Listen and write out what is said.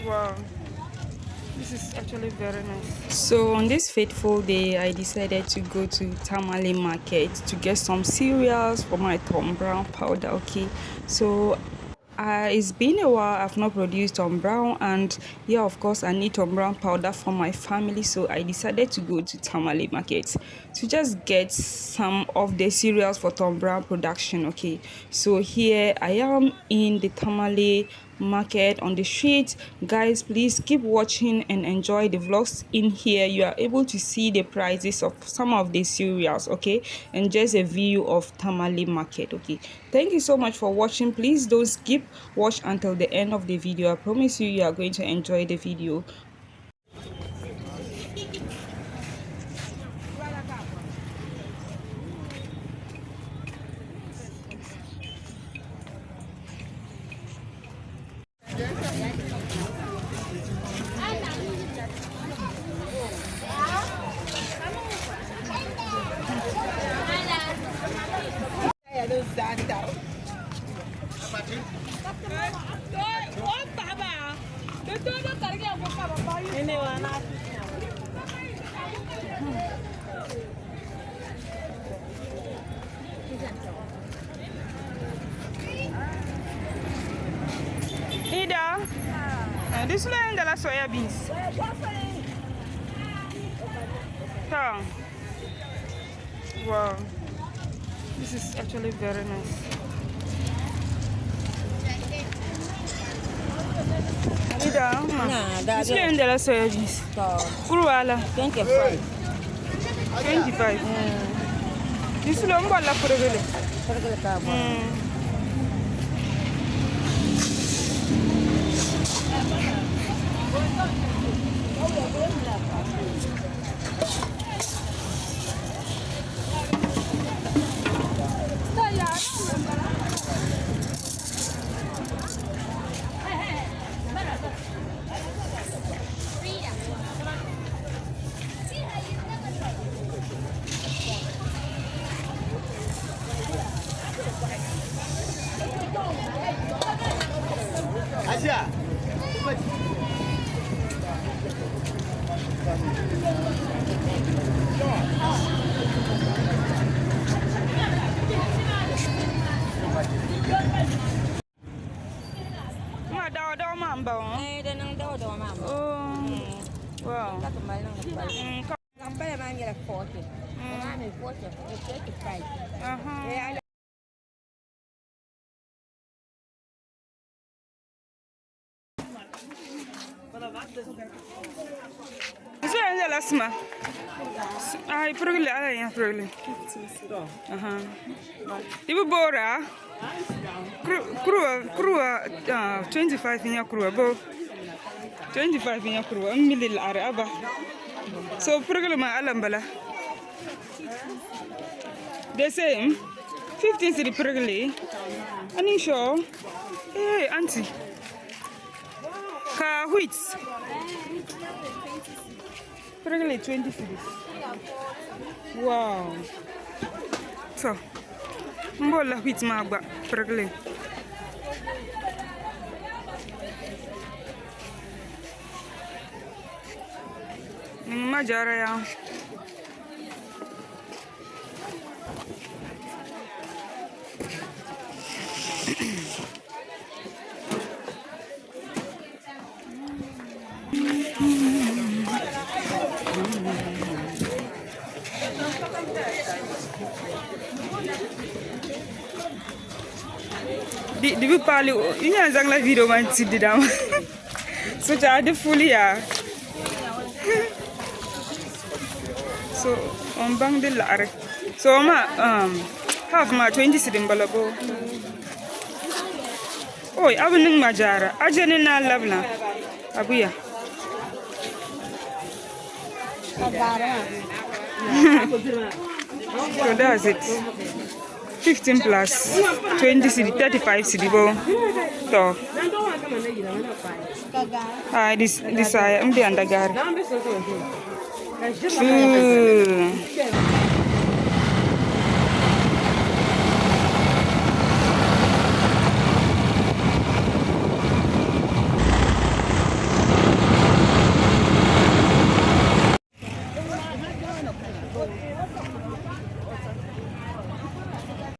Wow, this is actually very nice. So on this fateful day, I decided to go to Tamale market to get some cereals for my tombrown powder. Okay, so it's been a while I've not produced tombrown, and yeah, of course I need tombrown powder for my family, so I decided to go to Tamale market to just get some of the cereals for tombrown production. Okay, so here I am in the Tamale market on the street. Guys, please keep watching and enjoy the vlogs. In here you are able to see the prices of some of the cereals, okay, and just a view of Tamale market. Okay, thank you so much for watching. Please don't skip, watch until the end of the video. I promise you are going to enjoy the video. Ida, this land de la soya beans. Wow, this is actually very nice. Ida, this land de la soya beans. Kuruala. 25. 25. This is long balla for the Asia. daw mambo. Ay, dan ang daw mama. Wow. Tak kembali nang sampai mana ni lah 40. Mana 40? 35. Eh, Isso é a lasma. Ai, progrile, ai, progrile. Ibu bora. Crua, 25 in your crua, bo. 25 in your crua, millil araba. So progrile ma alambala. The same. 15 city progrile. Ani show. Hey, auntie. Ka wheat. Probably 20 cities. Wow. So, mbola wheat magba probably. Majara ya. Di bi pali ina zang la video man ti di dam. So ja de fully ya. So on bang de lare. So ma half ma 20 sidin balabo. Oi abunin majara. Ajene na labla. Abuya. So that's it. 15 plus 20 cedi, 35 cedi bo. So. This I am the undergar.